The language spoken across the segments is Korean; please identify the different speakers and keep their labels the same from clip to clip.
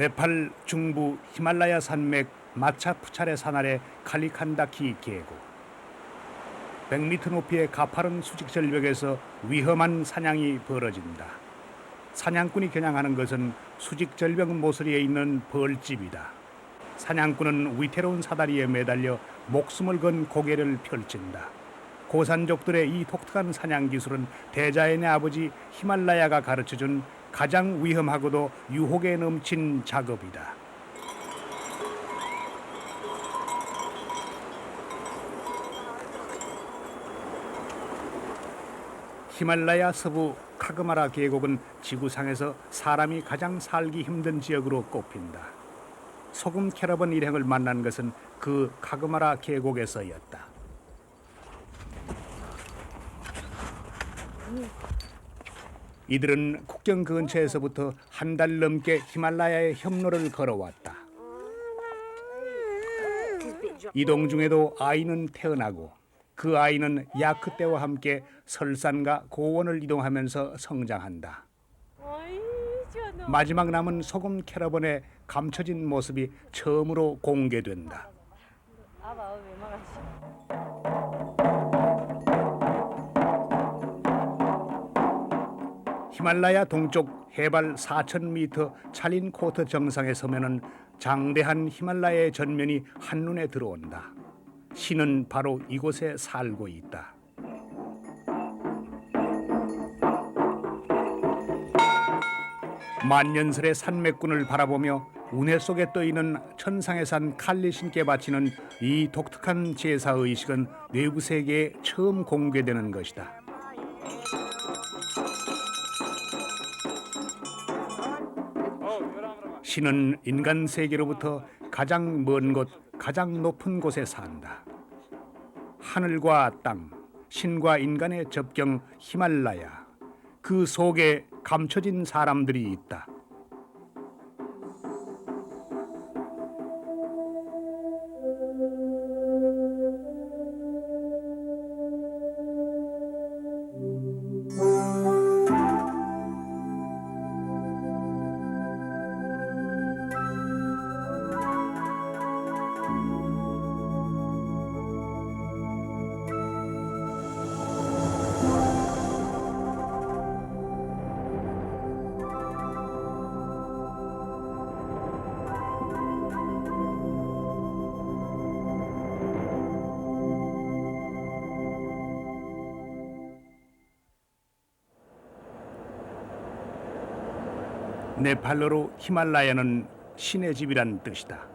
Speaker 1: 네팔 중부 히말라야 산맥 마차푸차레 산 아래 칼리칸다키 계곡. 100m 높이의 가파른 수직 절벽에서 위험한 사냥이 벌어진다. 사냥꾼이 겨냥하는 것은 수직 절벽 모서리에 있는 벌집이다. 사냥꾼은 위태로운 사다리에 매달려 목숨을 건 고개를 펼친다. 고산족들의 이 독특한 사냥 기술은 대자연의 아버지 히말라야가 가르쳐준 가장 위험하고도 유혹에 넘친 작업이다. 히말라야 서부 카그마라 계곡은 지구상에서 사람이 가장 살기 힘든 지역으로 꼽힌다. 소금 캐러번 일행을 만난 것은 그 카그마라 계곡에서였다. 이들은 국경 근처에서부터 한 달 넘게 히말라야의 협로를 걸어왔다. 이동 중에도 아이는 태어나고 그 아이는 야크 때와 함께 설산과 고원을 이동하면서 성장한다. 마지막 남은 소금 캐러번의 감춰진 모습이 처음으로 공개된다. 히말라야 동쪽 해발 4,000m 찰린코트 정상에 서면은 장대한 히말라야의 전면이 한눈에 들어온다. 신은 바로 이곳에 살고 있다. 만년설의 산맥군을 바라보며 운해 속에 떠있는 천상의 산 칼리신께 바치는 이 독특한 제사의식은 외부 세계에 처음 공개되는 것이다. 신은 인간 세계로부터 가장 먼 곳, 가장 높은 곳에 산다. 하늘과 땅, 신과 인간의 접경 히말라야. 그 속에 감춰진 사람들이 있다. 네팔어로 히말라야는 신의 집이란 뜻이다.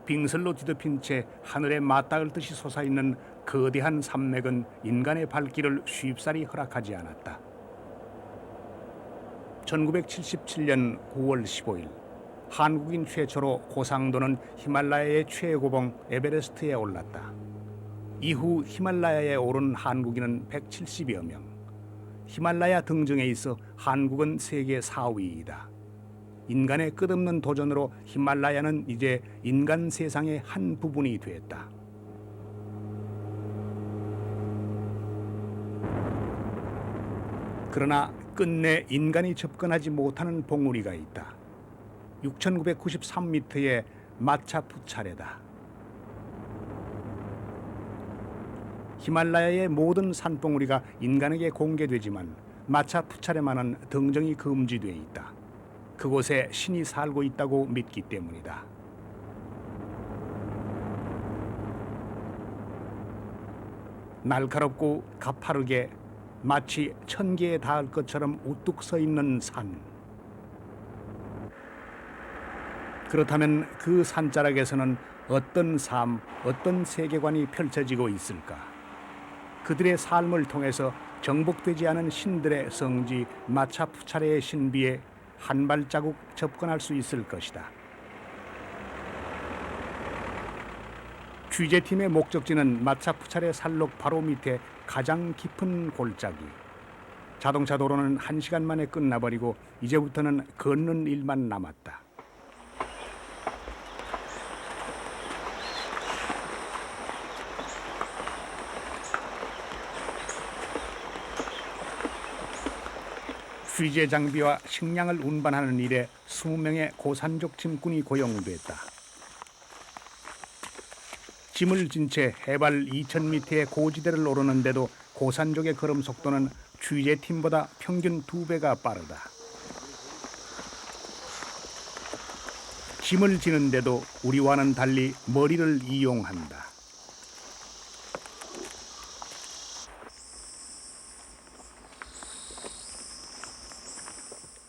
Speaker 1: 빙설로 뒤덮인 채 하늘에 맞닿을 듯이 솟아있는 거대한 산맥은 인간의 발길을 쉽사리 허락하지 않았다. 1977년 9월 15일 한국인 최초로 고상도는 히말라야의 최고봉 에베레스트에 올랐다. 이후 히말라야에 오른 한국인은 170여 명. 히말라야 등정에 있어 한국은 세계 4위이다. 인간의 끝없는 도전으로 히말라야는 이제 인간 세상의 한 부분이 됐다. 그러나 끝내 인간이 접근하지 못하는 봉우리가 있다. 6,993m의 마차푸차레다. 히말라야의 모든 산봉우리가 인간에게 공개되지만 마차푸차레만은 등정이 금지돼 있다. 그곳에 신이 살고 있다고 믿기 때문이다. 날카롭고 가파르게 마치 1000개에 닿을 것처럼 우뚝 서 있는 산. 그렇다면 그 산자락에서는 어떤 삶, 어떤 세계관이 펼쳐지고 있을까? 그들의 삶을 통해서 정복되지 않은 신들의 성지 마차푸차레의 신비에 한 발자국 접근할 수 있을 것이다. 취재팀의 목적지는 마차푸차레 산록 바로 밑에 가장 깊은 골짜기. 자동차 도로는 1시간 만에 끝나버리고 이제부터는 걷는 일만 남았다. 취재 장비와 식량을 운반하는 일에 20명의 고산족 짐꾼이 고용됐다. 짐을 진 채 해발 2000m의 고지대를 오르는데도 고산족의 걸음 속도는 취재팀보다 평균 2배가 빠르다. 짐을 지는데도 우리와는 달리 머리를 이용한다.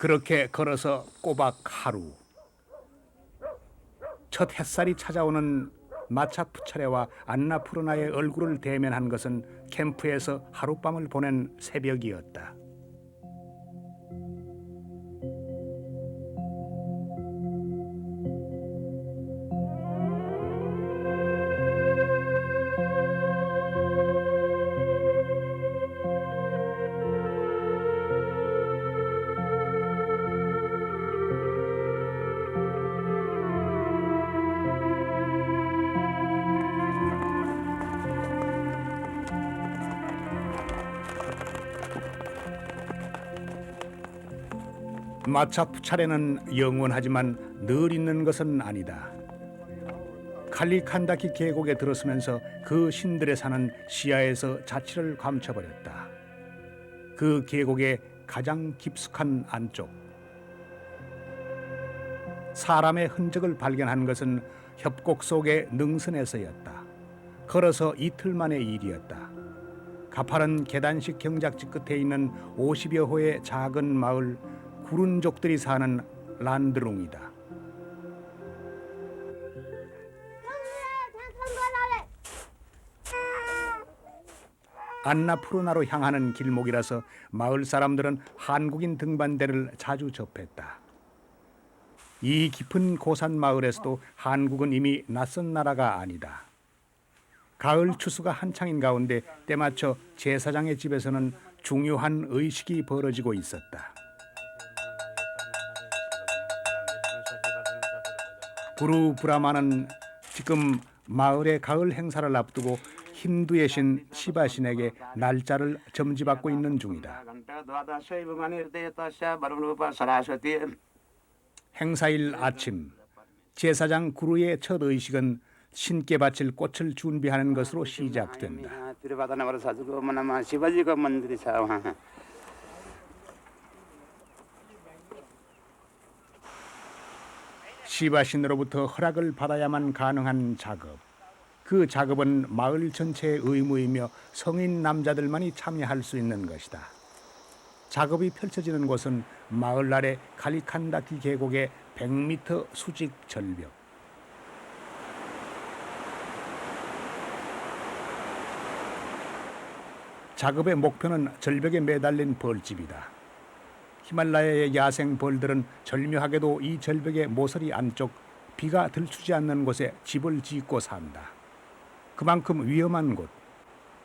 Speaker 1: 그렇게 걸어서 꼬박 하루. 첫 햇살이 찾아오는 마차푸차레와 안나푸르나의 얼굴을 대면한 것은 캠프에서 하룻밤을 보낸 새벽이었다. 마차푸차레는 영원하지만 늘 있는 것은 아니다. 칼리칸다키 계곡에 들어서면서 그 신들의 산은 시야에서 자취를 감춰버렸다. 그 계곡의 가장 깊숙한 안쪽. 사람의 흔적을 발견한 것은 협곡 속의 능선에서였다. 걸어서 이틀 만의 일이었다. 가파른 계단식 경작지 끝에 있는 50여 호의 작은 마을 구른족들이 사는 란드룽이다. 안나푸르나로 향하는 길목이라서 마을 사람들은 한국인 등반대를 자주 접했다. 이 깊은 고산 마을에서도 한국은 이미 낯선 나라가 아니다. 가을 추수가 한창인 가운데 때맞춰 제사장의 집에서는 중요한 의식이 벌어지고 있었다. 구루 브라마는 지금 마을의 가을 행사를 앞두고 힌두의 신 시바신에게 날짜를 점지받고 있는 중이다. 행사일 아침, 제사장 구루의 첫 의식은 신께 바칠 꽃을 준비하는 것으로 시작된다. 시바신으로부터 허락을 받아야만 가능한 작업. 그 작업은 마을 전체의 의무이며 성인 남자들만이 참여할 수 있는 것이다. 작업이 펼쳐지는 곳은 마을 아래 칼리칸다키 계곡의 100m 수직 절벽. 작업의 목표는 절벽에 매달린 벌집이다. 히말라야의 야생 벌들은 절묘하게도 이 절벽의 모서리 안쪽 비가 들추지 않는 곳에 집을 짓고 산다. 그만큼 위험한 곳,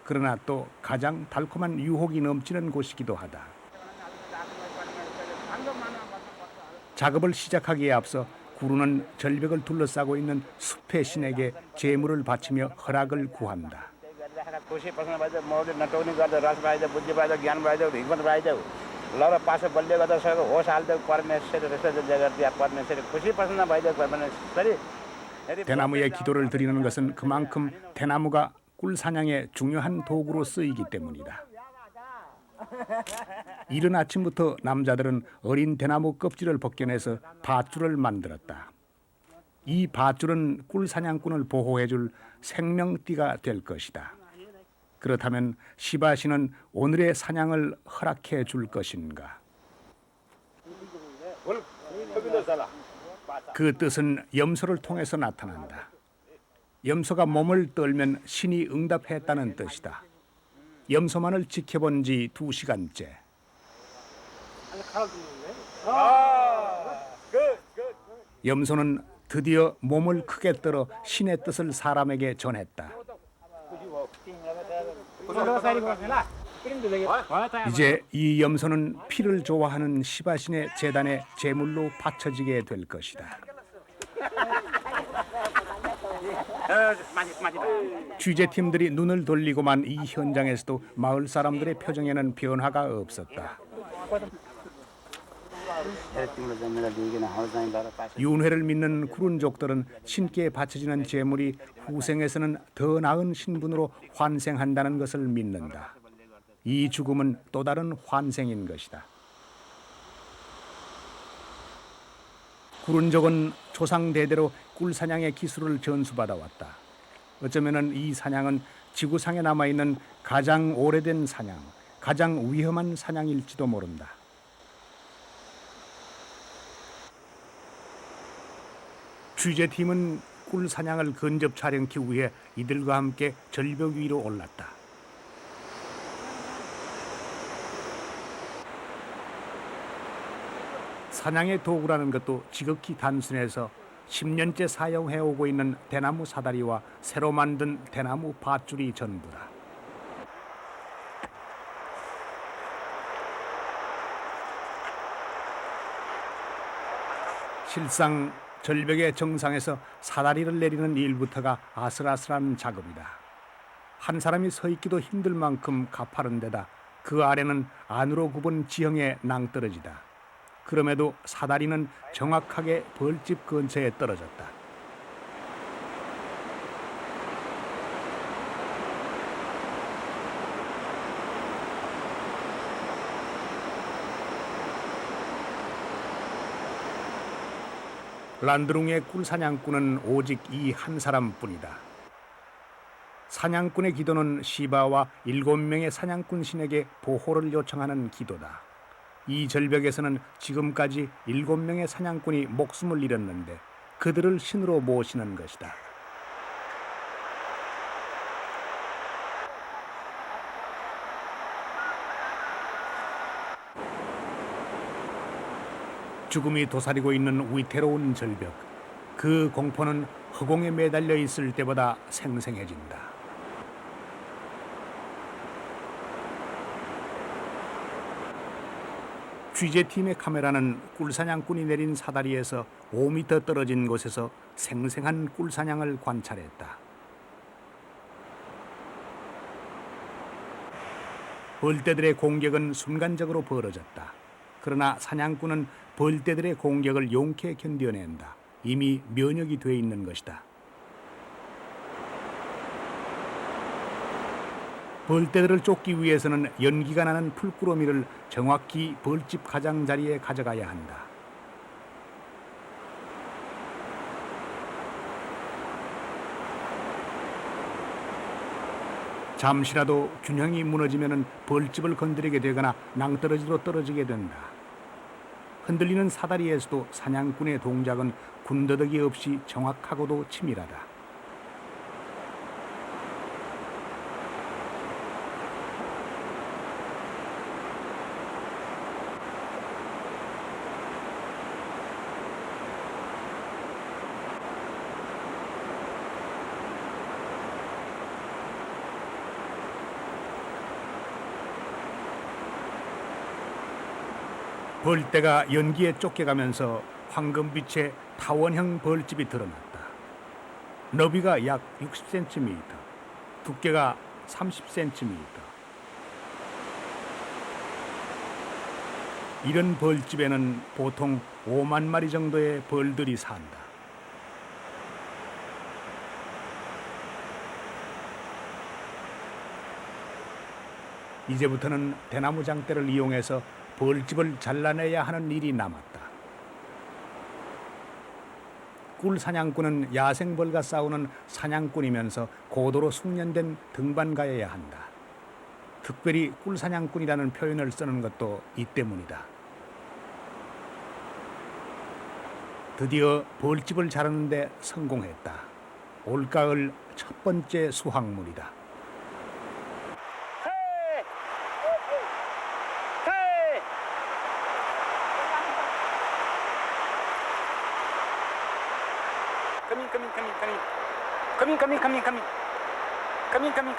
Speaker 1: 그러나 또 가장 달콤한 유혹이 넘치는 곳이기도 하다. 작업을 시작하기에 앞서 구루는 절벽을 둘러싸고 있는 숲의 신에게 제물을 바치며 허락을 구한다. 대나무에 기도를 드리는 것은 그만큼 대나무가 꿀 사냥의 중요한 도구로 쓰이기 때문이다. 이른 아침부터 남자들은 어린 대나무 껍질을 벗겨내서 밧줄을 만들었다. 이 밧줄은 꿀 사냥꾼을 보호해줄 생명띠가 될 것이다. 그렇다면 시바신은 오늘의 사냥을 허락해 줄 것인가? 그 뜻은 염소를 통해서 나타난다. 염소가 몸을 떨면 신이 응답했다는 뜻이다. 염소만을 지켜본 지 2시간째. 염소는 드디어 몸을 크게 떨어 신의 뜻을 사람에게 전했다. 이제 이 염소는 피를 좋아하는 시바신의 제단에 제물로 바쳐지게 될 것이다. 취재팀들이 눈을 돌리고만 이 현장에서도 마을 사람들의 표정에는 변화가 없었다. 윤회를 믿는 구른족들은 신께 바쳐지는 제물이 후생에서는 더 나은 신분으로 환생한다는 것을 믿는다. 이 죽음은 또 다른 환생인 것이다. 구른족은 조상 대대로 꿀사냥의 기술을 전수받아 왔다. 어쩌면은 이 사냥은 지구상에 남아있는 가장 오래된 사냥, 가장 위험한 사냥일지도 모른다. 취재팀은 꿀사냥을 근접 촬영하기 위해 이들과 함께 절벽 위로 올랐다. 사냥의 도구라는 것도 지극히 단순해서 10년째 사용해오고 있는 대나무 사다리와 새로 만든 대나무 밧줄이 전부다. 실상 절벽의 정상에서 사다리를 내리는 일부터가 아슬아슬한 작업이다. 한 사람이 서 있기도 힘들 만큼 가파른 데다 그 아래는 안으로 굽은 지형의 낭떠러지다. 그럼에도 사다리는 정확하게 벌집 근처에 떨어졌다. 란드룽의 꿀사냥꾼은 오직 이 한 사람뿐이다. 사냥꾼의 기도는 시바와 7명의 사냥꾼 신에게 보호를 요청하는 기도다. 이 절벽에서는 지금까지 7명의 사냥꾼이 목숨을 잃었는데 그들을 신으로 모시는 것이다. 죽음이 도사리고 있는 위태로운 절벽. 그 공포는 허공에 매달려 있을 때보다 생생해진다. 취재팀의 카메라는 꿀사냥꾼이 내린 사다리에서 5m 떨어진 곳에서 생생한 꿀사냥을 관찰했다. 벌떼들의 공격은 순간적으로 벌어졌다. 그러나 사냥꾼은 벌떼들의 공격을 용케 견뎌낸다. 이미 면역이 돼 있는 것이다. 벌떼들을 쫓기 위해서는 연기가 나는 풀꾸러미를 정확히 벌집 가장자리에 가져가야 한다. 잠시라도 균형이 무너지면 벌집을 건드리게 되거나 낭떠러지로 떨어지게 된다. 흔들리는 사다리에서도 사냥꾼의 동작은 군더더기 없이 정확하고도 치밀하다. 벌떼가 연기에 쫓겨가면서 황금빛의 타원형 벌집이 드러났다. 너비가 약 60cm, 두께가 30cm. 이런 벌집에는 보통 5만 마리 정도의 벌들이 산다. 이제부터는 대나무 장대를 이용해서 벌집을 잘라내야 하는 일이 남았다. 꿀사냥꾼은 야생벌과 싸우는 사냥꾼이면서 고도로 숙련된 등반가여야 한다. 특별히 꿀사냥꾼이라는 표현을 쓰는 것도 이 때문이다. 드디어 벌집을 자르는 데 성공했다. 올가을 첫 번째 수확물이다.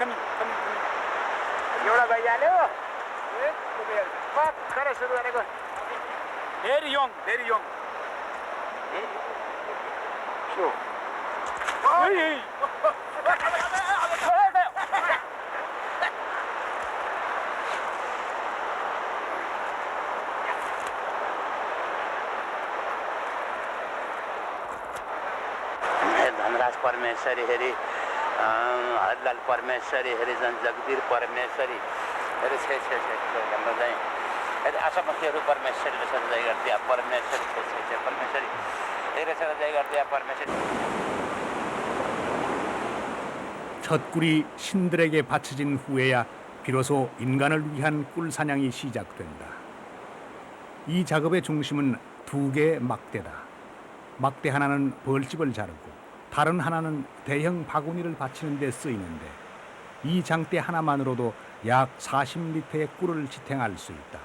Speaker 2: Coming. Yola Bayalo. What? Cara suruh ada kau. Very young. Sure. Hey.
Speaker 3: परमेश्वरी हरि हरिलाल परमेश्वरी हरिजन जगदीर परमेश्वरी अरे छे छे छे हाम्रो चाहिँ अरे आशा मखीहरू परमेश्वरीले सजाय गरिदिया परमेश्वरी छे छे छे परमेश्वरी धेरै सजाय गरिदिया परमेश्वरी
Speaker 1: 첫 꿀이 신들에게 바쳐진 후에야 비로소 인간을 위한 꿀 사냥이 시작된다. 이 작업의 중심은 두 개의 막대다. 막대 하나는 벌집을 자르고 다른 하나는 대형 바구니를 받치는 데 쓰이는데 이 장대 하나만으로도 약 40리터의 꿀을 지탱할 수 있다.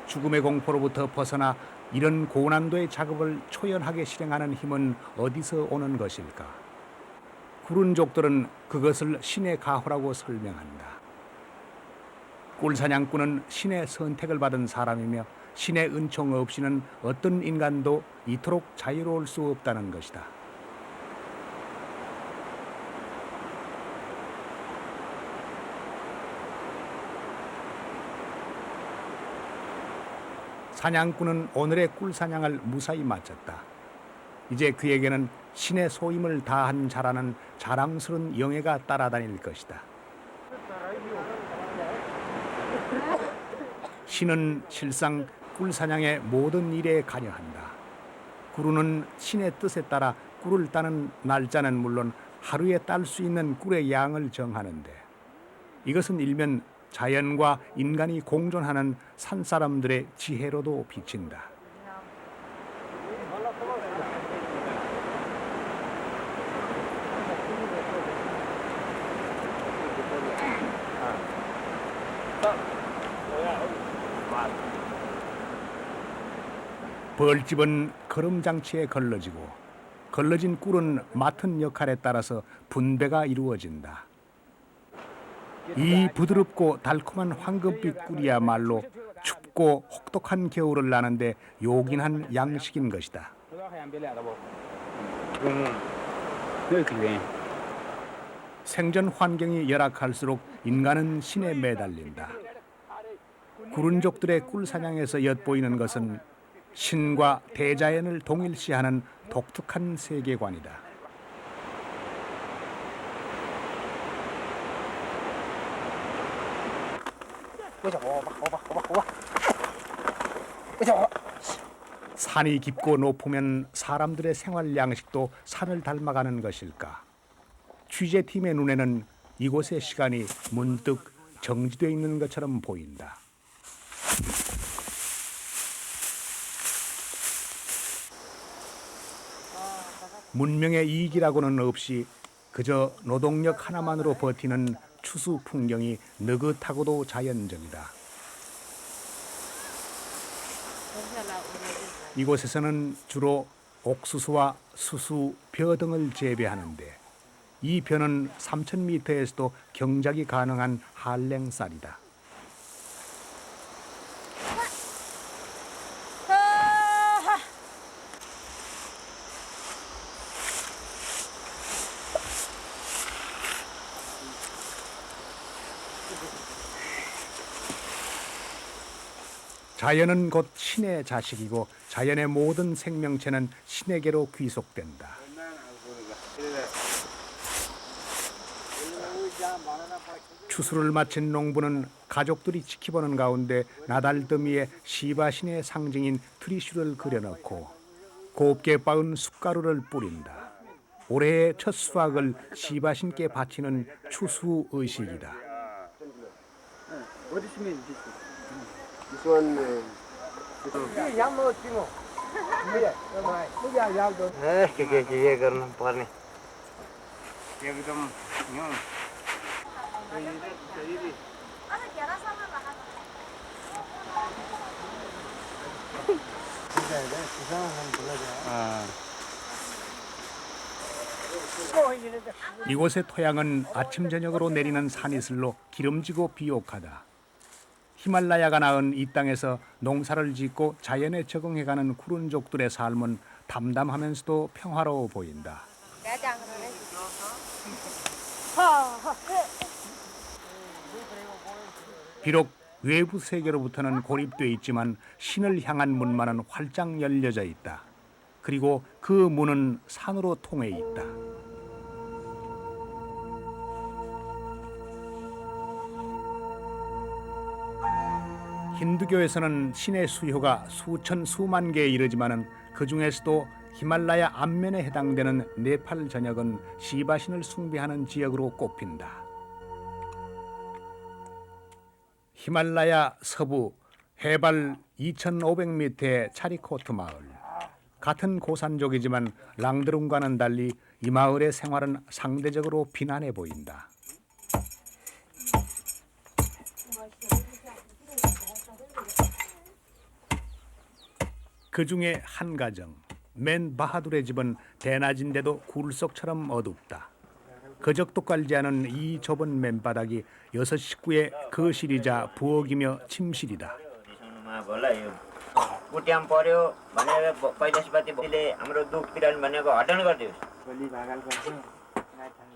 Speaker 1: 죽음의 공포로부터 벗어나 이런 고난도의 작업을 초연하게 실행하는 힘은 어디서 오는 것일까? 구른족들은 그것을 신의 가호라고 설명한다. 꿀사냥꾼은 신의 선택을 받은 사람이며 신의 은총 없이는 어떤 인간도 이토록 자유로울 수 없다는 것이다. 사냥꾼은 오늘의 꿀사냥을 무사히 마쳤다. 이제 그에게는 신의 소임을 다한 자라는 자랑스러운 영예가 따라다닐 것이다. 신은 실상 꿀사냥의 모든 일에 관여한다. 구루는 신의 뜻에 따라 꿀을 따는 날짜는 물론 하루에 딸 수 있는 꿀의 양을 정하는데 이것은 일면 자연과 인간이 공존하는 산사람들의 지혜로도 비친다. 벌집은 걸음장치에 걸러지고 걸러진 꿀은 맡은 역할에 따라서 분배가 이루어진다. 이 부드럽고 달콤한 황금빛 꿀이야말로 춥고 혹독한 겨울을 나는데 요긴한 양식인 것이다. 생존 환경이 열악할수록 인간은 신에 매달린다. 구른족들의 꿀사냥에서 엿보이는 것은 신과 대자연을 동일시하는 독특한 세계관이다. 산이 깊고 높으면 사람들의 생활 양식도 산을 닮아가는 것일까? 취재팀의 눈에는 이곳의 시간이 문득 정지되어 있는 것처럼 보인다. 문명의 이익이라고는 없이 그저 노동력 하나만으로 버티는 추수 풍경이 느긋하고도 자연적이다. 이곳에서는 주로 옥수수와 수수, 벼 등을 재배하는데 이 벼는 3,000m에서도 경작이 가능한 한랭쌀이다. 자연은 곧 신의 자식이고 자연의 모든 생명체는 신에게로 귀속된다. 추수를 마친 농부는 가족들이 지켜보는 가운데 나달더미에 시바신의 상징인 트리슈를 그려넣고 곱게 빻은 숯가루를 뿌린다. 올해의 첫 수확을 시바신께 바치는 추수 의식이다.
Speaker 2: This one,
Speaker 3: के गर्नु पर्ने
Speaker 2: एकदम
Speaker 1: 이곳의 토양은 아침 저녁으로 내리는 산이슬로 기름지고 비옥하다. 히말라야가 낳은 이 땅에서 농사를 짓고 자연에 적응해가는 구른족들의 삶은 담담하면서도 평화로워 보인다. 비록 외부 세계로부터는 고립돼 있지만 신을 향한 문만은 활짝 열려져 있다. 그리고 그 문은 산으로 통해 있다. 힌두교에서는 신의 수효가 수천 수만 개에 이르지만은 그 중에서도 히말라야 안면에 해당되는 네팔 전역은 시바신을 숭배하는 지역으로 꼽힌다. 히말라야 서부 해발 2,500m의 차리코트 마을. 같은 고산족이지만 랑드룬과는 달리 이 마을의 생활은 상대적으로 빈안해 보인다. 그 중에 한 가정, 맨 바하둘의 집은 대낮인데도 굴속처럼 어둡다. 거적도 깔지 않은 이 좁은 맨바닥이 6식구의 거실이자 부엌이며 침실이다.
Speaker 4: कुट्याम पर्यो भनेर कैलाशपतिले हाम्रो दुख पीडान भनेको हटाउनु गरिदियोस्।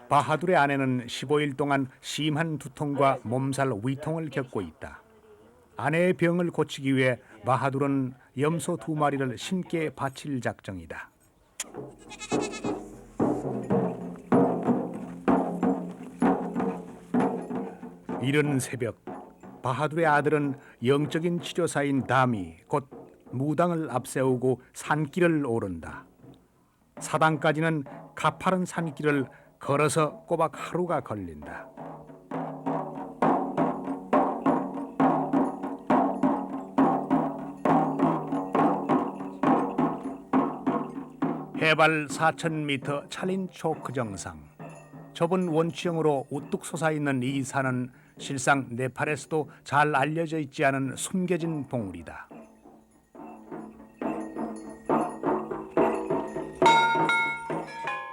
Speaker 1: 바하둘의 아내는 15일 동안 심한 두통과 몸살 위통을 겪고 있다. 아내의 병을 고치기 위해 바하둘은 염소 2마리를 신께 바칠 작정이다. 이른 새벽, 바하둘의 아들은 영적인 치료사인 다미, 곧 무당을 앞세우고 산길을 오른다. 사당까지는 가파른 산길을 걸어서 꼬박 하루가 걸린다. 해발 4,000m 찰린초크 정상. 좁은 원추형으로 우뚝 솟아있는 이 산은 실상 네팔에서도 잘 알려져 있지 않은 숨겨진 봉우리다.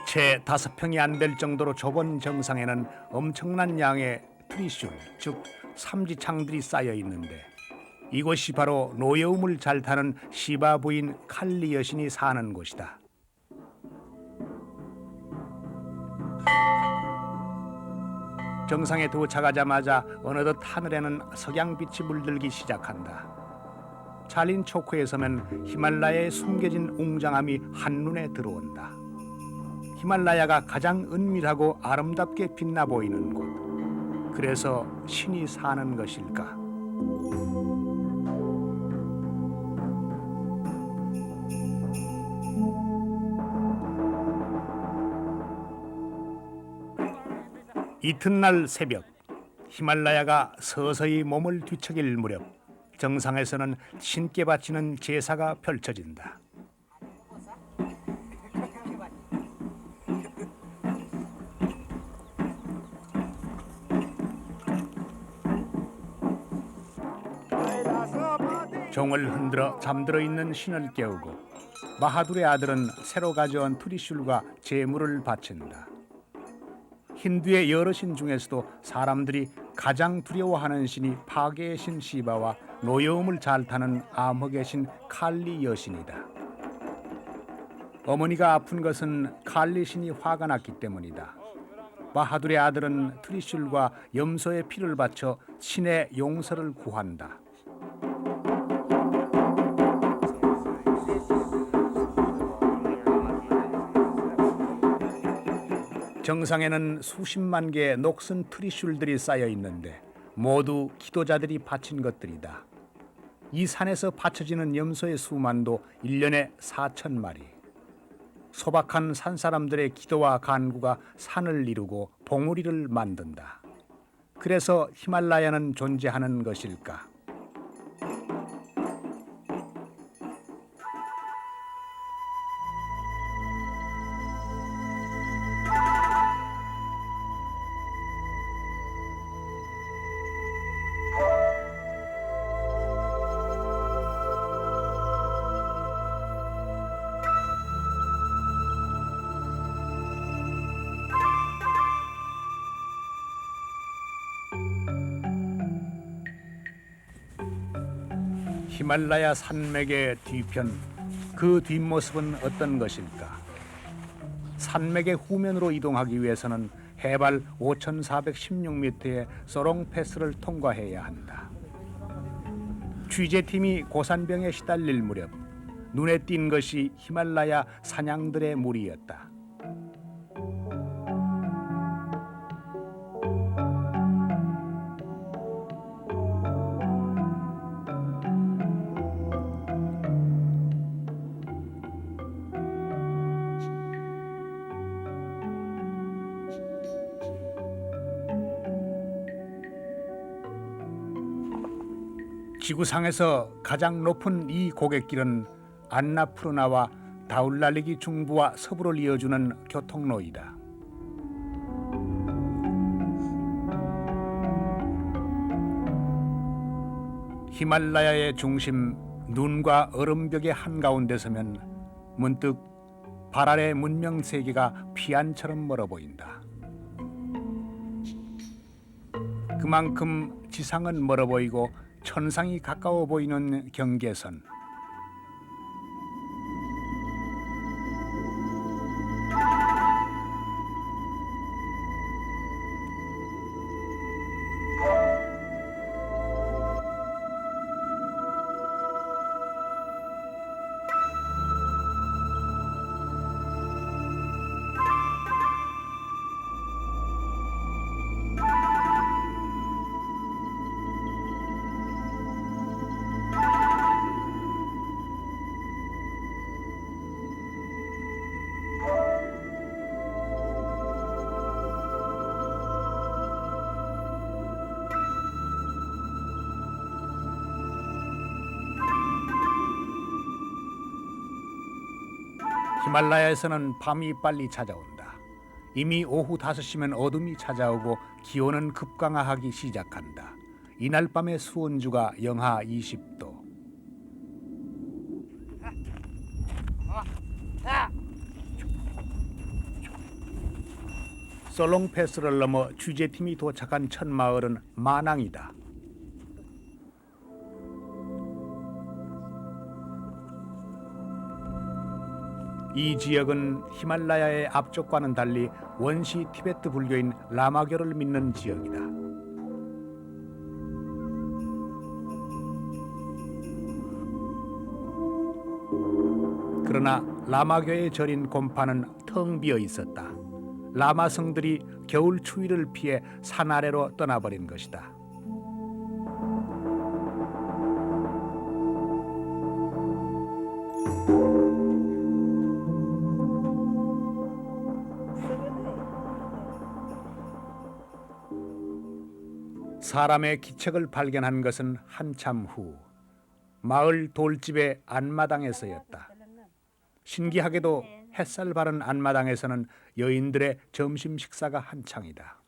Speaker 1: 채 5평이 안 될 정도로 좁은 정상에는 엄청난 양의 트리슐, 즉 삼지창들이 쌓여 있는데 이곳이 바로 노여움을 잘 타는 시바 부인 칼리 여신이 사는 곳이다. 정상에 도착하자마자 어느덧 하늘에는 석양빛이 물들기 시작한다. 찰린초크에 서면 히말라야의 숨겨진 웅장함이 한눈에 들어온다. 히말라야가 가장 은밀하고 아름답게 빛나 보이는 곳. 그래서 신이 사는 것일까? 이튿날 새벽, 히말라야가 서서히 몸을 뒤척일 무렵 정상에서는 신께 바치는 제사가 펼쳐진다. 종을 흔들어 잠들어 있는 신을 깨우고 바하둘의 아들은 새로 가져온 트리슐과 제물을 바친다. 힌두의 여러 신 중에서도 사람들이 가장 두려워하는 신이 파괴의 신 시바와 노여움을 잘 타는 암흑의 신 칼리 여신이다. 어머니가 아픈 것은 칼리 신이 화가 났기 때문이다. 바하둘의 아들은 트리슐과 염소의 피를 바쳐 신의 용서를 구한다. 정상에는 수십만 개의 녹슨 트리슐들이 쌓여 있는데 모두 기도자들이 바친 것들이다. 이 산에서 바쳐지는 염소의 수만도 1년에 4,000마리. 소박한 산사람들의 기도와 간구가 산을 이루고 봉우리를 만든다. 그래서 히말라야는 존재하는 것일까? 히말라야 산맥의 뒤편, 그 뒷모습은 어떤 것일까? 산맥의 후면으로 이동하기 위해서는 해발 5,416m의 소롱 패스를 통과해야 한다. 취재팀이 고산병에 시달릴 무렵 눈에 띈 것이 히말라야 사냥들의 무리였다. 지구상에서 가장 높은 이 고갯길은 안나푸르나와 다울랄리기 중부와 서부를 이어주는 교통로이다. 히말라야의 중심 눈과 얼음벽의 한가운데 서면 문득 발 아래 문명 세계가 피안처럼 멀어 보인다. 그만큼 지상은 멀어 보이고 천상이 가까워 보이는 경계선. 히말라야에서는 밤이 빨리 찾아온다. 이미 오후 5시면 어둠이 찾아오고 기온은 급강하하기 시작한다. 이날 밤의 수온주가 영하 20도. 솔롱패스를 넘어 취재팀이 도착한 첫 마을은 마낭이다. 이 지역은 히말라야의 앞쪽과는 달리 원시 티베트 불교인 라마교를 믿는 지역이다. 그러나 라마교의 절인 곰파는 텅 비어 있었다. 라마성들이 겨울 추위를 피해 산 아래로 떠나버린 것이다. 사람의 기척을 발견한 것은 한참 후 마을 돌집의 안마당에서였다. 신기하게도 햇살 바른 안마당에서는 여인들의 점심 식사가 한창이다.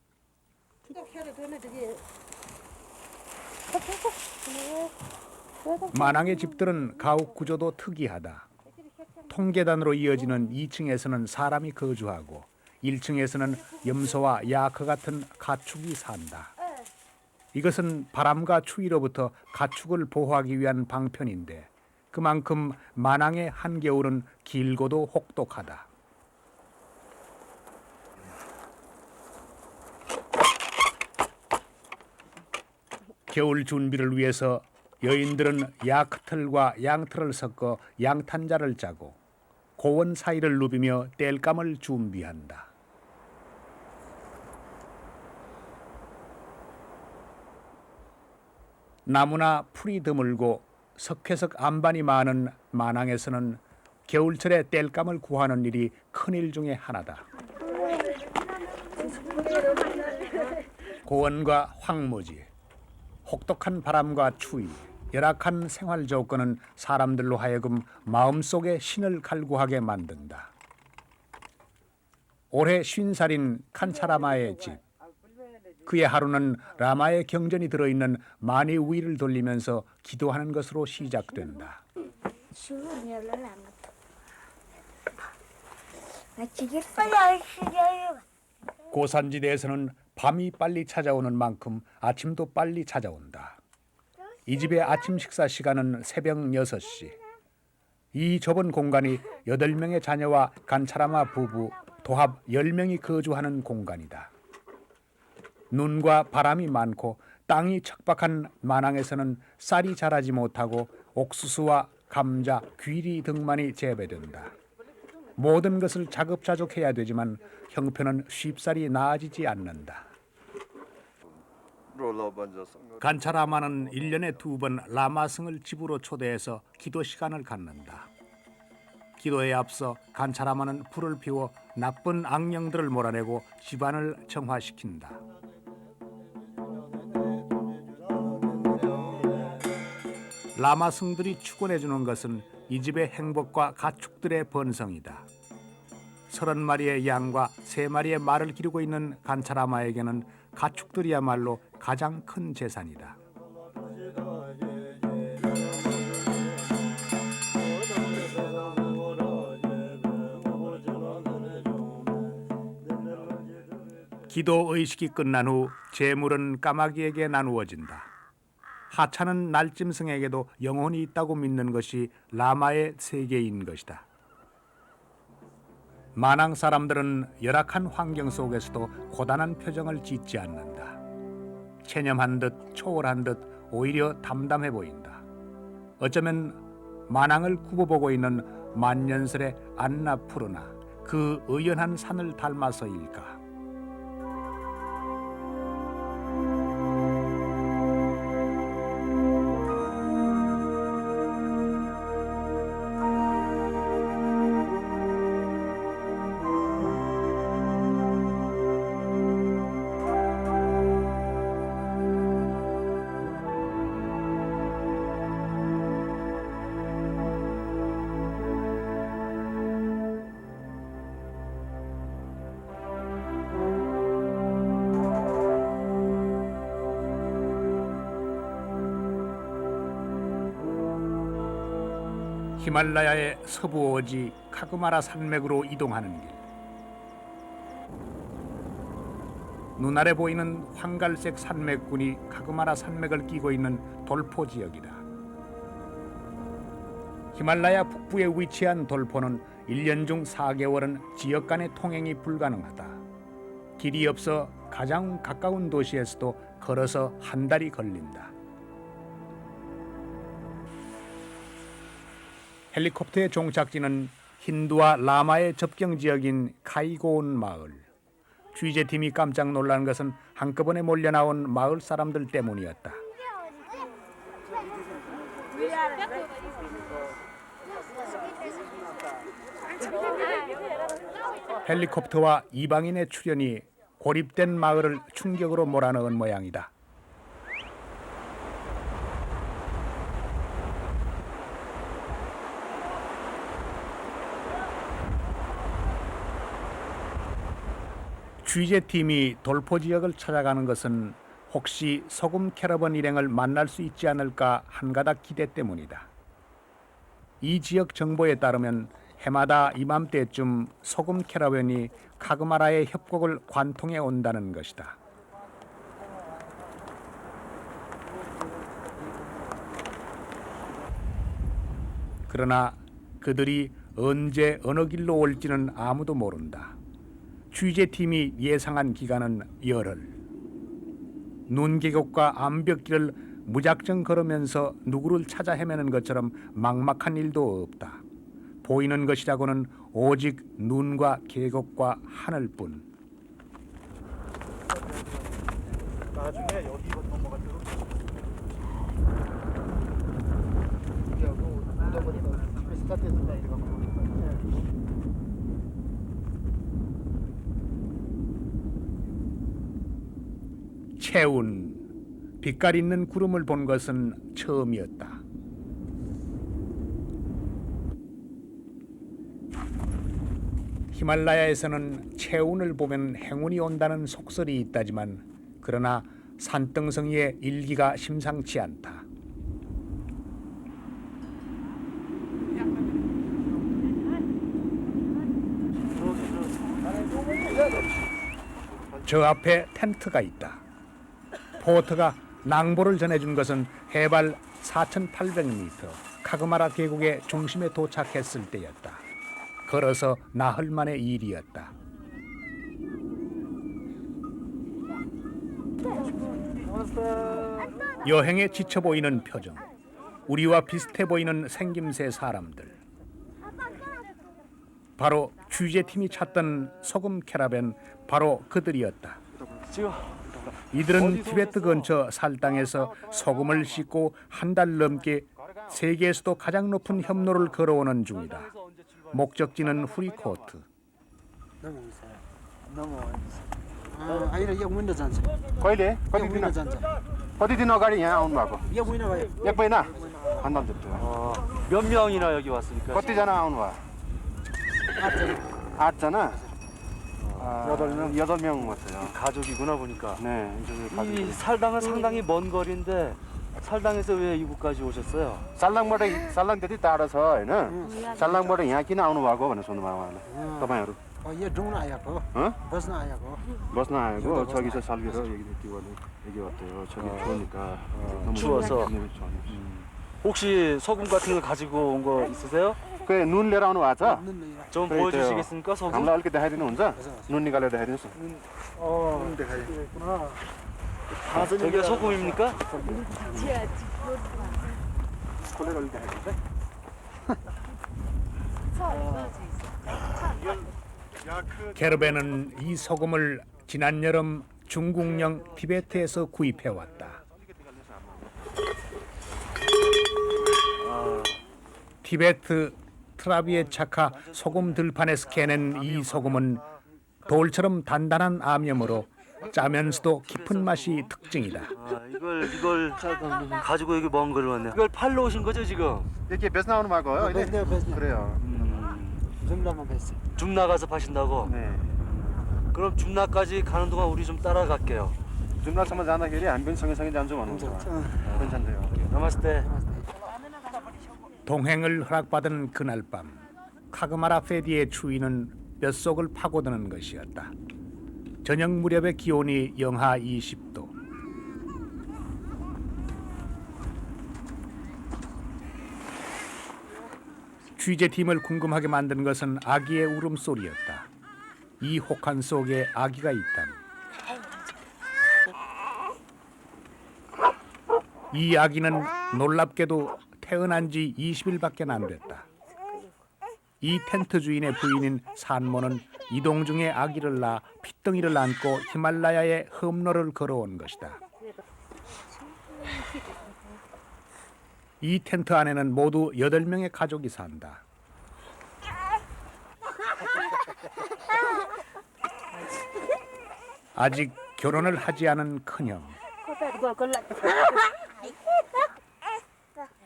Speaker 1: 마낭의 집들은 가옥 구조도 특이하다. 통계단으로 이어지는 2층에서는 사람이 거주하고 1층에서는 염소와 야크 같은 가축이 산다. 이것은 바람과 추위로부터 가축을 보호하기 위한 방편인데 그만큼 마낭의 한겨울은 길고도 혹독하다. 겨울 준비를 위해서 여인들은 야크털과 양털을 섞어 양탄자를 짜고 고원 사이를 누비며 땔감을 준비한다. 나무나 풀이 드물고 석회석 안반이 많은 마낭에서는 겨울철에 땔감을 구하는 일이 큰일 중에 하나다. 고원과 황무지, 혹독한 바람과 추위, 열악한 생활 조건은 사람들로 하여금 마음속에 신을 갈구하게 만든다. 올해 50살인 칸차라마의 집. 그의 하루는 라마의 경전이 들어있는 마니 위를 돌리면서 기도하는 것으로 시작된다. 고산지대에서는 밤이 빨리 찾아오는 만큼 아침도 빨리 찾아온다. 이 집의 아침 식사 시간은 새벽 6시. 이 좁은 공간이 8명의 자녀와 간차라마 부부 도합 10명이 거주하는 공간이다. 눈과 바람이 많고 땅이 척박한 마낭에서는 쌀이 자라지 못하고 옥수수와 감자, 귀리 등만이 재배된다. 모든 것을 자급자족해야 되지만 형편은 쉽사리 나아지지 않는다. 간차라마는 1년에 2번 라마승을 집으로 초대해서 기도 시간을 갖는다. 기도에 앞서 간차라마는 불을 피워 나쁜 악령들을 몰아내고 집안을 정화시킨다. 라마승들이 축원해주는 것은 이 집의 행복과 가축들의 번성이다. 30마리의 양과 3마리의 말을 기르고 있는 간차라마에게는 가축들이야말로 가장 큰 재산이다. 기도 의식이 끝난 후 제물은 까마귀에게 나누어진다. 하찮은 날짐승에게도 영혼이 있다고 믿는 것이 라마의 세계인 것이다. 마낭 사람들은 열악한 환경 속에서도 고단한 표정을 짓지 않는다. 체념한 듯 초월한 듯 오히려 담담해 보인다. 어쩌면 마낭을 굽어보고 있는 만년설의 안나푸르나 그 의연한 산을 닮아서일까. 히말라야의 서부 오지 카그마라 산맥으로 이동하는 길. 눈아래 보이는 황갈색 산맥군이 카그마라 산맥을 끼고 있는 돌포 지역이다. 히말라야 북부에 위치한 돌포는 1년 중 4개월은 지역 간의 통행이 불가능하다. 길이 없어 가장 가까운 도시에서도 걸어서 한 달이 걸린다. 헬리콥터의 종착지는 힌두와 라마의 접경 지역인 카이고온 마을. 취재팀이 깜짝 놀란 것은 한꺼번에 몰려나온 마을 사람들 때문이었다. 헬리콥터와 이방인의 출현이 고립된 마을을 충격으로 몰아넣은 모양이다. 취재팀이 돌포 지역을 찾아가는 것은 혹시 소금 캐러밴 일행을 만날 수 있지 않을까 한가닥 기대 때문이다. 이 지역 정보에 따르면 해마다 이맘때쯤 소금 캐러밴이 카그마라의 협곡을 관통해 온다는 것이다. 그러나 그들이 언제 어느 길로 올지는 아무도 모른다. 취재팀이 예상한 기간은 열흘. 눈계곡과 암벽길을 무작정 걸으면서 누구를 찾아 헤매는 것처럼 막막한 일도 없다. 보이는 것이라고는 오직 눈과 계곡과 하늘뿐.
Speaker 5: 나중에 여기로 넘어가도록 여기하고 오다보니까 스타트에서 내려가고
Speaker 1: 채운 빛깔 있는 구름을 본 것은 처음이었다. 히말라야에서는 채운을 보면 행운이 온다는 속설이 있다지만 그러나 산등성이의 일기가 심상치 않다. 저 앞에 텐트가 있다. 포터가 낭보를 전해준 것은 해발 4,800m 카그마라 계곡의 중심에 도착했을 때였다. 걸어서 나흘 만의 일이었다. 여행에 지쳐 보이는 표정, 우리와 비슷해 보이는 생김새 사람들. 바로 취재팀이 찾던 소금 캐러밴, 바로 그들이었다. 이들은 티베트 근처 살당에서 소금을 싣고 한 달 넘게 세계에서도 가장 높은 협로를 걸어오는 중이다. 목적지는 후리코트.
Speaker 5: आएर एक महिना जान्छ
Speaker 2: कहिले कति
Speaker 5: एक
Speaker 2: दिन
Speaker 5: महिना जान्छ
Speaker 2: कति दिन अगाडि यहाँ आउनु भएको
Speaker 5: एक महिना भयो
Speaker 2: एक महिना भन्दा हुन्छ
Speaker 6: 몇 명이나 여기 왔습니까?
Speaker 2: कतिजना आउनु भयो 8जना 8명 왔어요.
Speaker 6: 가족이구나 보니까.
Speaker 2: 네, 이제
Speaker 6: 이 살당은 상당히 먼 거리인데 살당에서 왜 이곳까지 오셨어요?
Speaker 2: 살랑 त्यति टाढो छ होइन 살랑बाट यहाँ किन आउनु भएको भनेर सोध्नुभयो उहाँले तपाईँहरू
Speaker 5: यहाँ डुङ्न आएको
Speaker 2: 어?
Speaker 5: बस्न आएको
Speaker 2: बस्न आएको 저기서 살기로 얘기 왔대요. 저기 추우니까 너무
Speaker 6: 추워서.
Speaker 2: 너무 추워요.
Speaker 6: 혹시 소금 같은 거 가지고 온 거 있으세요?
Speaker 2: 그눈 लिएर आउनु भएको छ?
Speaker 6: 좀
Speaker 2: 그래,
Speaker 6: 보여주시겠습니까 소금?
Speaker 2: हामीलाई अलिकति देखाइदिनुहुन्छ? नुन निकालेर देखाइदिनुहोस् न.
Speaker 5: देखाइदिएकुना
Speaker 6: 저게 소금입니까?
Speaker 2: खोलेर अलिक देखाइदिनुहोस् है.
Speaker 1: 캐러밴은 이 소금을 지난 여름 중국령 티베트에서 구입해 왔다. 티베트 트라비에차카 소금 들판에서 캐낸 이 소금은 돌처럼 단단한 암염으로 짜면서도 깊은 맛이 특징이다.
Speaker 6: 이걸 가지고 여기 먼 거를 왔네. 이걸 팔러 오신 거죠 지금?
Speaker 2: 이렇게 배스 나오는 거고요.
Speaker 5: बेच्ने बेच्ने
Speaker 2: 그래요.
Speaker 5: जुम्लामा बेच्छ
Speaker 6: 줌 나가서 파신다고?
Speaker 2: 네.
Speaker 6: 그럼 줌나까지 가는 동안 우리 좀 따라갈게요.
Speaker 2: 줌라섬만 जाँदाखेरि हामी पनि सँगसँगै जान्छौँ भन्नुहुन्छ. 괜찮대요.
Speaker 6: 나마스테.
Speaker 1: 동행을 허락받은 그날 밤 카그마라 페디의 추위는 뼛속을 파고드는 것이었다. 저녁 무렵의 기온이 영하 20도. 취재팀을 궁금하게 만든 것은 아기의 울음소리였다. 이 혹한 속에 아기가 있다니. 이 아기는 놀랍게도 태어난 지 20일밖에 안 됐다. 이 텐트 주인의 부인인 산모는 이동 중에 아기를 낳아 핏덩이를 안고 히말라야의 험로를 걸어온 것이다. 이 텐트 안에는 모두 8명의 가족이 산다. 아직 결혼을 하지 않은 큰형.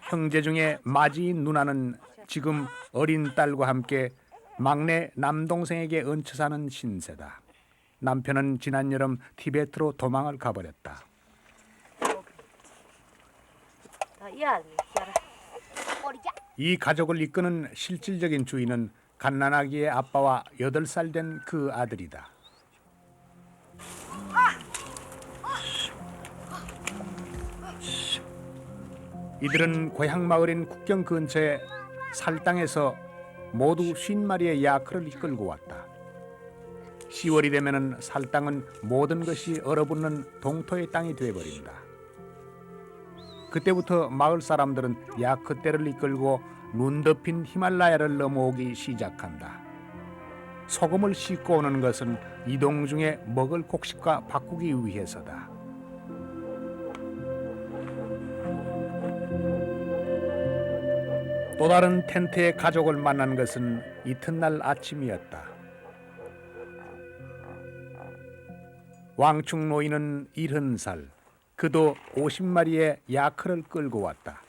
Speaker 1: 형제 중에 마지인 누나는 지금 어린 딸과 함께 막내 남동생에게 얹혀 사는 신세다. 남편은 지난 여름 티베트로 도망을 가버렸다. 이 가족을 이끄는 실질적인 주인은 갓난아기의 아빠와 8살 된 그 아들이다. 이들은 고향 마을인 국경 근처의 살당에서 모두 50마리의 야크를 이끌고 왔다. 10월이 되면 살당은 모든 것이 얼어붙는 동토의 땅이 되어버린다. 그때부터 마을 사람들은 야크 떼를 이끌고 눈 덮인 히말라야를 넘어오기 시작한다. 소금을 싣고 오는 것은 이동 중에 먹을 곡식과 바꾸기 위해서다. 또 다른 텐트의 가족을 만난 것은 이튿날 아침이었다. 왕충 노인은 70살, 그도 50마리의 야크를 끌고 왔다.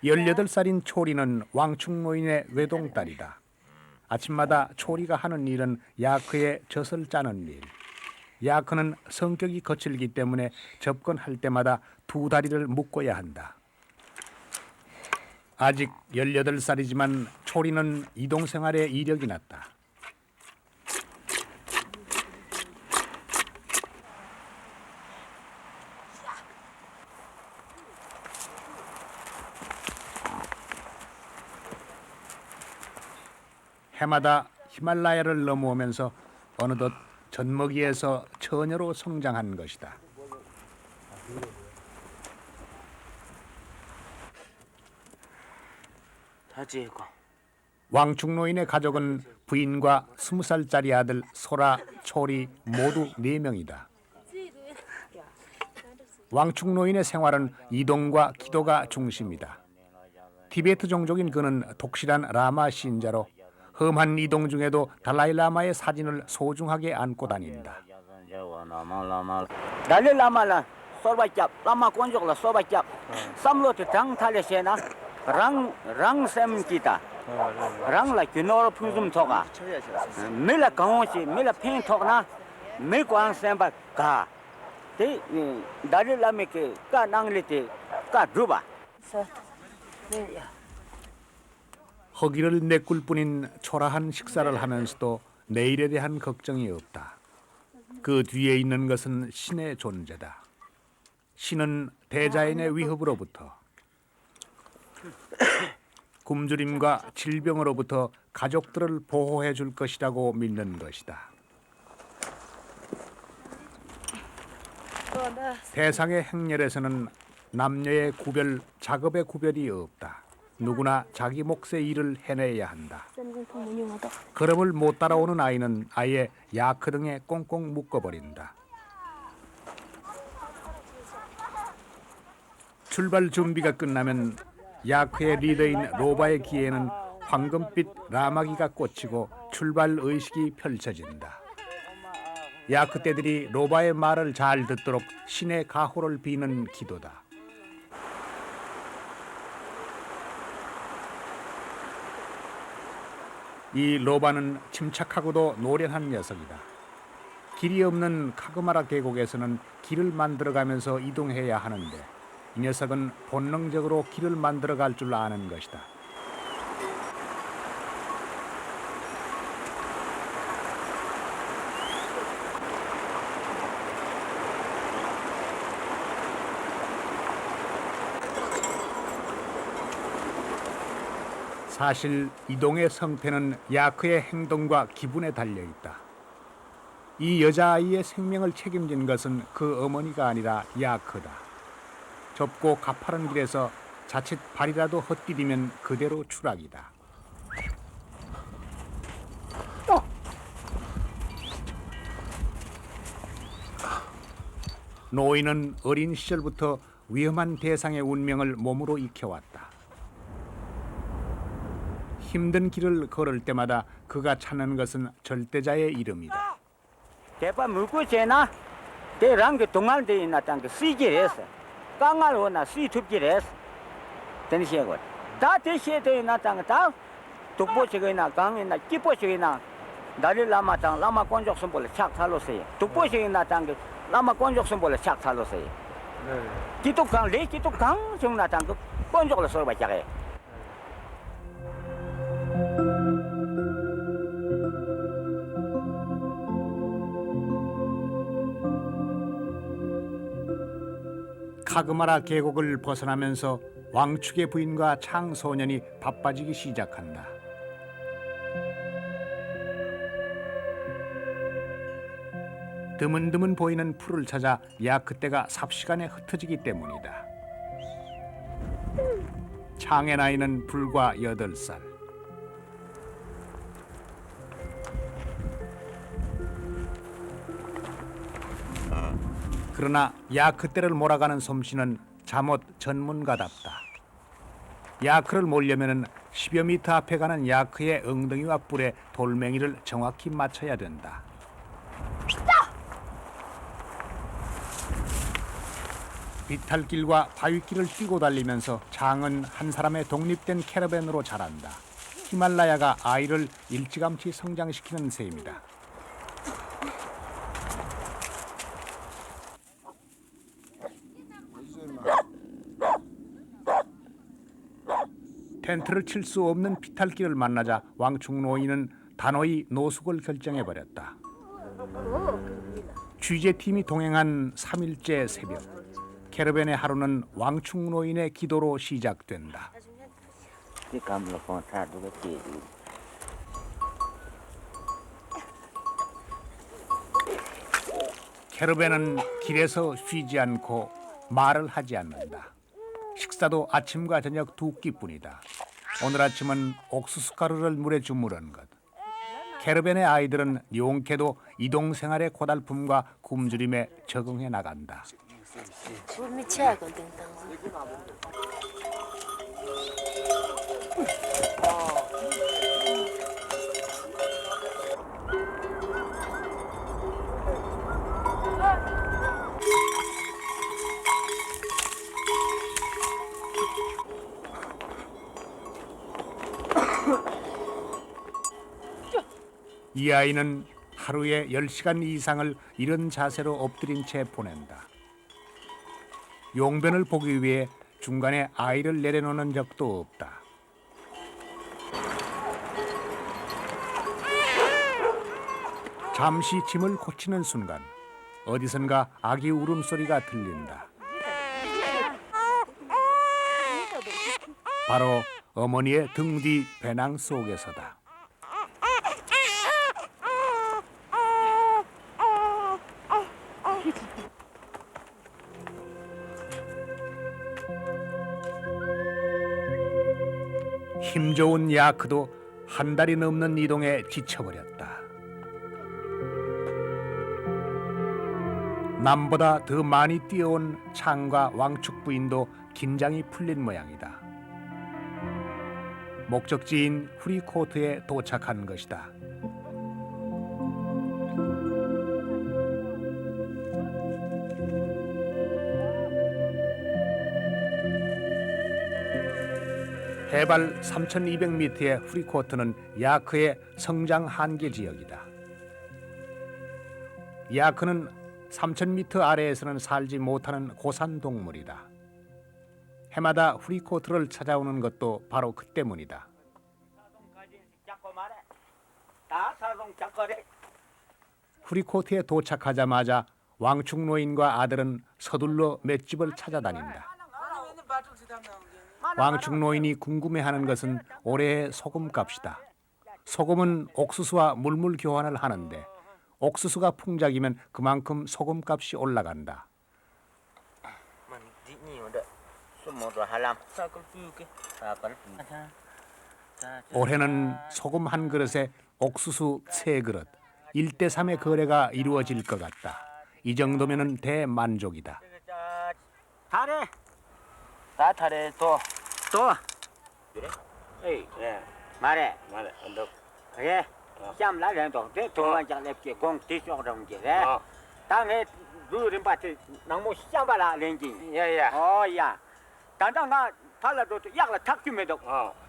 Speaker 1: 18살인 초리는 왕충 노인의 외동딸이다. 아침마다 초리가 하는 일은 야크의 젖을 짜는 일. 야크는 성격이 거칠기 때문에 접근할 때마다 2 다리를 묶어야 한다. 아직 18살이지만 초리는 이동 생활에 이력이 났다. 해마다 히말라야를 넘어오면서 어느덧 젖먹이에서 처녀로 성장한 것이다.
Speaker 6: 다지 이거.
Speaker 1: 왕충노인의 가족은 부인과 20살짜리 아들 소라, 초리 모두 4명이다. 왕충노인의 생활은 이동과 기도가 중심이다. 티베트 종족인 그는 독실한 라마 신자로 험한 이동 중에도 달라이라마의 사진을 소중하게 안고 다닌다.
Speaker 7: 달라이라마라 소바cap 라마 꼰족라 소바cap 삼로트 당 탈레세나 랑 kita 랑라 기노르 푸좀 토가 밀라 강원시 밀라 펜 토나 밀광 셈바 가 데 달라이라메케 까 낭리테 까 두바
Speaker 1: 허기를 메꿀 뿐인 초라한 식사를 하면서도 내일에 대한 걱정이 없다. 그 뒤에 있는 것은 신의 존재다. 신은 대자연의 위협으로부터, 굶주림과 질병으로부터 가족들을 보호해 줄 것이라고 믿는 것이다. 대상의 행렬에서는 남녀의 구별, 작업의 구별이 없다. 누구나 자기 몫의 일을 해내야 한다. 걸음을 못 따라오는 아이는 아예 야크 등에 꽁꽁 묶어버린다. 출발 준비가 끝나면 야크의 리더인 로바의 귀에는 황금빛 라마기가 꽂히고 출발 의식이 펼쳐진다. 야크 떼들이 로바의 말을 잘 듣도록 신의 가호를 비는 기도다. 이 로바는 침착하고도 노련한 녀석이다. 길이 없는 카그마라 계곡에서는 길을 만들어가면서 이동해야 하는데 이 녀석은 본능적으로 길을 만들어갈 줄 아는 것이다. 사실 이동의 성패는 야크의 행동과 기분에 달려있다. 이 여자아이의 생명을 책임진 것은 그 어머니가 아니라 야크다. 좁고 가파른 길에서 자칫 발이라도 헛디디면 그대로 추락이다. 노인은 어린 시절부터 위험한 대상의 운명을 몸으로 익혀왔다. 힘든 길을 걸을 때마다 그가 찾는 것은 절대자의 이름이다.
Speaker 7: 대파 물고 제나 대랑게 동안데 나탄게 시기레스 강알오나 시투기레스 된시고 다 대시에 나탄게 다 독보시거나 강이나 기포시거나 달라마탄 라마 권적 선볼 착탈로세 독보시거나 나탄게 라마 권적 선볼 착탈로세 기독강 레기독강 좀 나탄게 권적을 서바자게
Speaker 1: 카그마라 계곡을 벗어나면서 왕축의 부인과 창소년이 바빠지기 시작한다. 드문드문 보이는 풀을 찾아 야크떼가 삽시간에 흩어지기 때문이다. 창의 나이는 불과 8살. 그러나 야크떼를 몰아가는 솜씨는 잠옷 전문가답다. 야크를 몰려면 10여 미터 앞에 가는 야크의 엉덩이와 뿔에 돌멩이를 정확히 맞춰야 된다. 비탈길과 바위길을 뛰고 달리면서 창은 한 사람의 독립된 캐러밴으로 자란다. 히말라야가 아이를 일찌감치 성장시키는 셈이다. 텐트를 칠 수 없는 비탈길을 만나자 왕충노인은 단호히 노숙을 결정해버렸다. 취재팀이 동행한 3일째 새벽, 캐러밴의 하루는 왕충노인의 기도로 시작된다. 캐러밴은 길에서 쉬지 않고 말을 하지 않는다. 식사도 아침과 저녁 두 끼뿐이다. 오늘 아침은 옥수수 가루를 물에 주무른 것. 캐러밴의 아이들은 용케도 이동 생활의 고달픔과 굶주림에 적응해 나간다. 이 아이는 하루에 10시간 이상을 이런 자세로 엎드린 채 보낸다. 용변을 보기 위해 중간에 아이를 내려놓는 적도 없다. 잠시 짐을 고치는 순간 어디선가 아기 울음소리가 들린다. 바로 어머니의 등 뒤 배낭 속에서다. 힘 좋은 야크도 한 달이 넘는 이동에 지쳐버렸다. 남보다 더 많이 뛰어온 창과 왕축 부인도 긴장이 풀린 모양이다. 목적지인 후리코트에 도착한 것이다. 해발 3,200m의 후리코트는 야크의 성장 한계 지역이다. 야크는 3,000m 아래에서는 살지 못하는 고산 동물이다. 해마다 후리코트를 찾아오는 것도 바로 그 때문이다. 후리코트에 도착하자마자 왕축 노인과 아들은 서둘러 맷집을 찾아다닌다. 왕축 노인이 궁금해하는 것은 올해의 소금값이다. 소금은 옥수수와 물물 교환을 하는데 옥수수가 풍작이면 그만큼 소금값이 올라간다. 올해는 소금 한 그릇에 옥수수 3그릇, 1대3의 거래가 이루어질 것 같다. 이 정도면은 대만족이다.
Speaker 7: 잘해.
Speaker 4: 다 타래 또.
Speaker 7: 그래? 에이, 말해.
Speaker 4: 언덕.
Speaker 7: 예. 쌈 라면도 내 동안장 lep게 공 뒤쪽으로 게. 당에 그림 밭에 나무 쌈바라 렌지.
Speaker 4: 야야.
Speaker 7: 야. 단단가 팔라도 약라 탁주면도.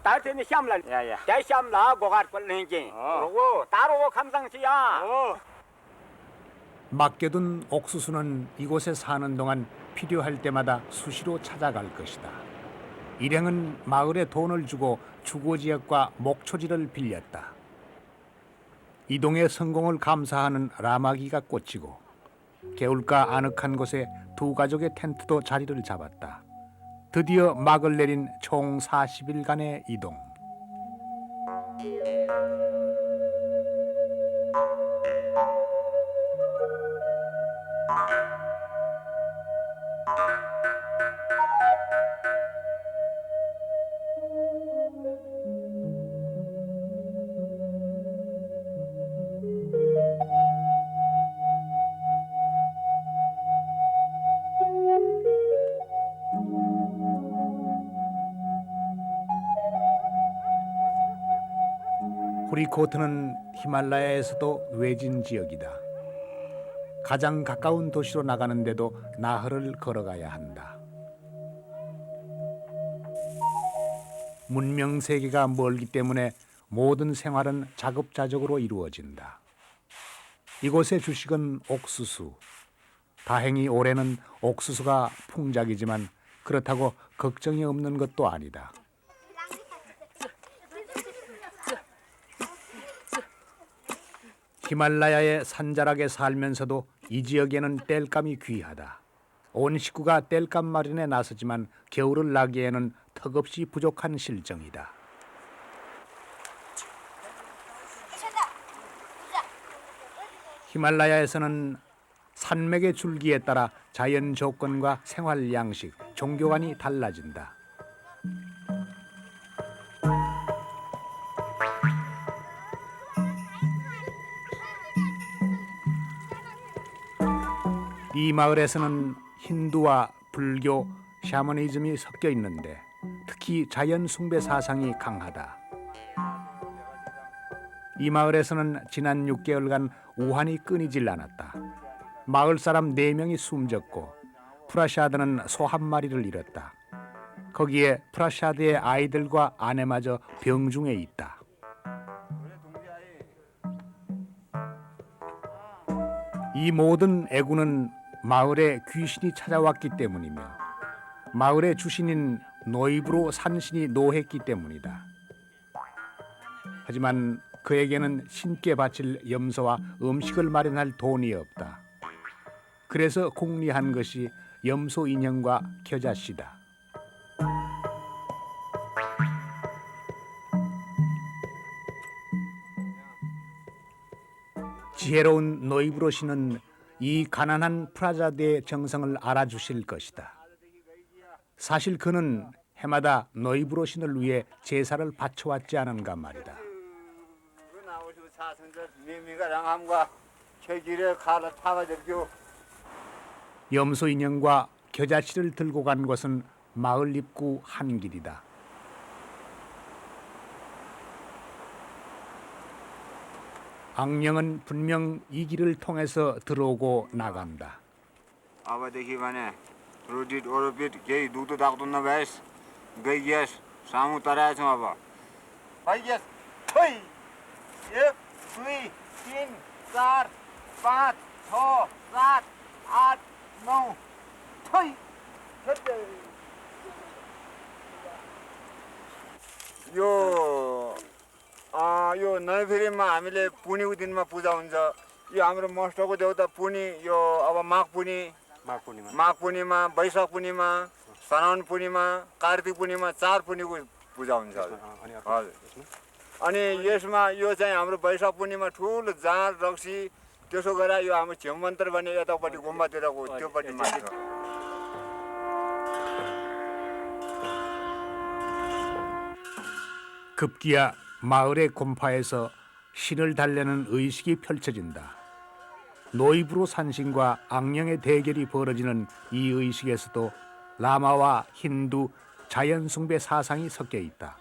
Speaker 7: 다한테는 쌈라.
Speaker 4: 야야.
Speaker 7: 대쌈라 고갈 걸 렌지. 그리고 따로 감상시야.
Speaker 1: 맡겨둔 옥수수는 이곳에 사는 동안 필요할 때마다 수시로 찾아갈 것이다. 일행은 마을에 돈을 주고 주거지역과 목초지를 빌렸다. 이동의 성공을 감사하는 라마기가 꽂히고 개울가 아늑한 곳에 두 가족의 텐트도 자리를 잡았다. 드디어 막을 내린 총 40일간의 이동. 후리코트는 히말라야에서도 외진 지역이다. 가장 가까운 도시로 나가는데도 나흘을 걸어가야 한다. 문명 세계가 멀기 때문에 모든 생활은 자급자족으로 이루어진다. 이곳의 주식은 옥수수. 다행히 올해는 옥수수가 풍작이지만 그렇다고 걱정이 없는 것도 아니다. 히말라야의 산자락에 살면서도 이 지역에는 땔감이 귀하다. 온 식구가 땔감 마련에 나서지만 겨울을 나기에는 턱없이 부족한 실정이다. 히말라야에서는 산맥의 줄기에 따라 자연 조건과 생활 양식, 종교관이 달라진다. 이 마을에서는 힌두와 불교, 샤머니즘이 섞여 있는데 특히 자연 숭배 사상이 강하다. 이 마을에서는 지난 6개월간 우환이 끊이질 않았다. 마을 사람 4명이 숨졌고 프라샤드는 소 한 마리를 잃었다. 거기에 프라샤드의 아이들과 아내마저 병중에 있다. 이 모든 애구는 마을에 귀신이 찾아왔기 때문이며 마을의 주신인 노이브로 산신이 노했기 때문이다. 하지만 그에게는 신께 바칠 염소와 음식을 마련할 돈이 없다. 그래서 공리한 것이 염소 인형과 겨자씨다. 지혜로운 노이브로 씨는 이 가난한 프라자드의 정성을 알아주실 것이다. 사실 그는 해마다 노이브로 신을 위해 제사를 바쳐왔지 않은가 말이다. 염소 인형과 겨자씨를 들고 간 것은 마을 입구 한 길이다. 악령은 분명 이 길을 통해서 들어오고 나간다.
Speaker 8: 아바데기 바네 로디드 오르비드 게이 두두 다그도나 베스 게이yes 사무 따라서 봐봐 아이yes 허이 예 두이 틴 사르 팟 초 사트 앗 노 토이 यो नयाँ फेरिमा हामीले पुनीको दिनमा पूजा हुन्छ यो हाम्रो मस्टको देउता पुनी यो अब माघ पूर्णिमा वैशाख पूर्णिमा श्रावण पूर्णिमा कार्तिक पूर्णिमा 4 पुनीको पूजा हुन्छ हजुर अनि यसमा यो चाहिँ हाम्रो वैशाख पूर्णिमा ठुलो जाँड रक्सी त्यसो गरेर यो हाम्रो झ्यमन्तर भन्ने यतापट्टि गुम्बातिरको त्योपट्टि मान्छ
Speaker 1: 급기야 마을의 곰파에서 신을 달래는 의식이 펼쳐진다. 노이브로 산신과 악령의 대결이 벌어지는 이 의식에서도 라마와 힌두, 자연 숭배 사상이 섞여 있다.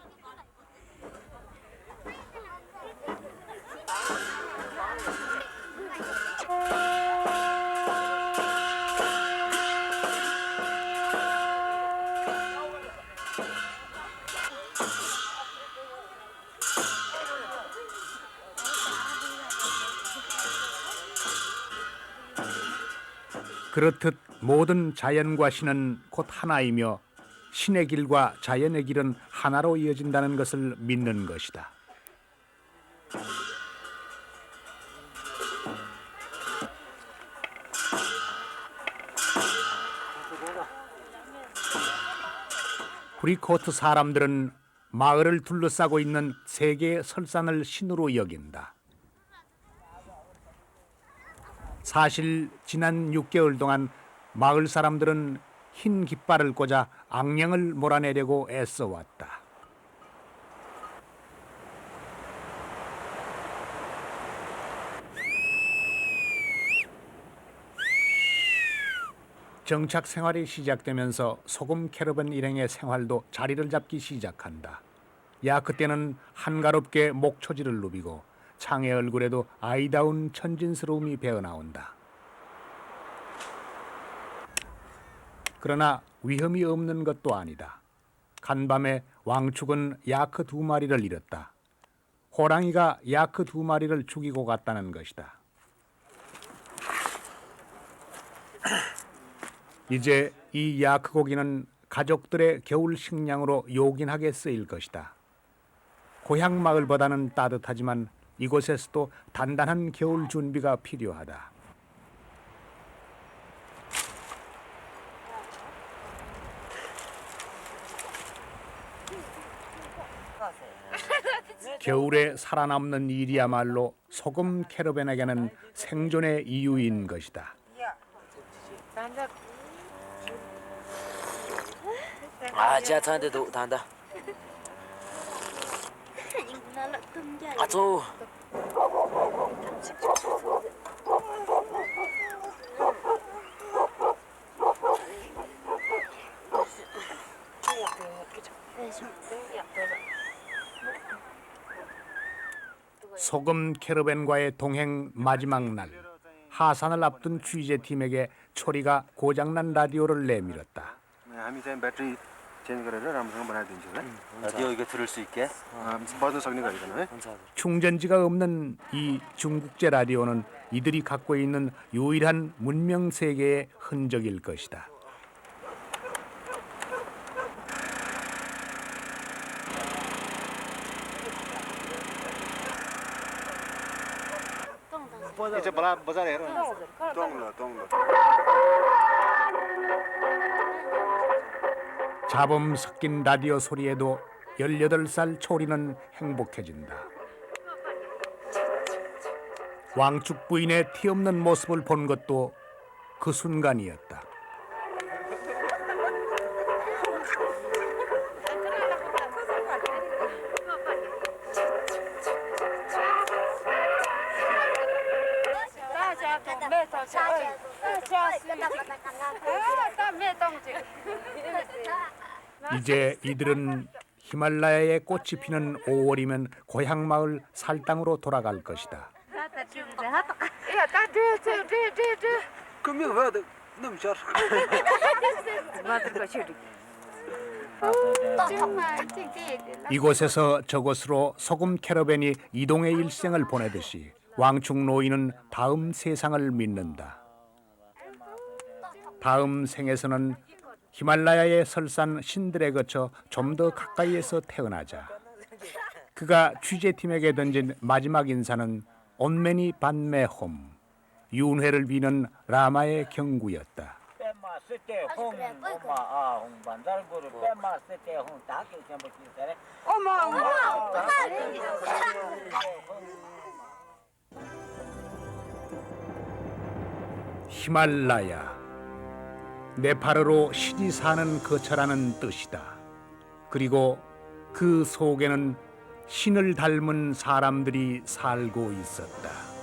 Speaker 1: 그렇듯 모든 자연과 신은 곧 하나이며 신의 길과 자연의 길은 하나로 이어진다는 것을 믿는 것이다. 브리코트 사람들은 마을을 둘러싸고 있는 3개의 설산을 신으로 여긴다. 사실 지난 6개월 동안 마을 사람들은 흰 깃발을 꽂아 악령을 몰아내려고 애써왔다. 정착 생활이 시작되면서 소금 캐러밴 일행의 생활도 자리를 잡기 시작한다. 야 그때는 한가롭게 목초지를 누비고 창의 얼굴에도 아이다운 천진스러움이 배어나온다. 그러나 위험이 없는 것도 아니다. 간밤에 왕축은 야크 2마리를 잃었다. 호랑이가 야크 2마리를 죽이고 갔다는 것이다. 이제 이 야크 고기는 가족들의 겨울 식량으로 요긴하게 쓰일 것이다. 고향 마을보다는 따뜻하지만 이곳에서도 단단한 겨울 준비가 필요하다. 겨울에 살아남는 일이야말로 소금 캐러밴에게는 생존의 이유인 것이다.
Speaker 6: 아, 지하철한테도 다 한다. 아또
Speaker 1: 소금 캐러밴과의 동행 마지막 날, 하산을 앞둔 취재팀에게 초리가 고장난 라디오를 내밀었다.
Speaker 2: हामी चाहिँ ब्याट्री चेन्ज गरेर राम्रोसँग बनाइदिन्छौँ है
Speaker 6: 라디오 이거 들을 수 있게.
Speaker 2: बज्न सक्ने गरिकन है
Speaker 1: 충전지가 없는 이 중국제 라디오는 이들이 갖고 있는 유일한 문명 세계의 흔적일 것이다.
Speaker 2: 이제 बजार हेर 똥로
Speaker 1: 자범 섞인 라디오 소리에도 18살 초리는 행복해진다. 왕축 부인의 티 없는 모습을 본 것도 그 순간이었다. 이제 이들은 히말라야에 꽃이 피는 5월이면 고향 마을 살당으로 돌아갈 것이다. 이곳에서 저곳으로 소금 캐러밴이 이동의 일생을 보내듯이 왕축 노인은 다음 세상을 믿는다. 다음 생에서는 히말라야의 설산 신들에 거쳐 좀 더 가까이에서 태어나자. 그가 취재팀에게 던진 마지막 인사는 온메니 반메홈, 윤회를 비는 라마의 경구였다. 히말라야, 네팔어로 신이 사는 거처라는 뜻이다. 그리고 그 속에는 신을 닮은 사람들이 살고 있었다.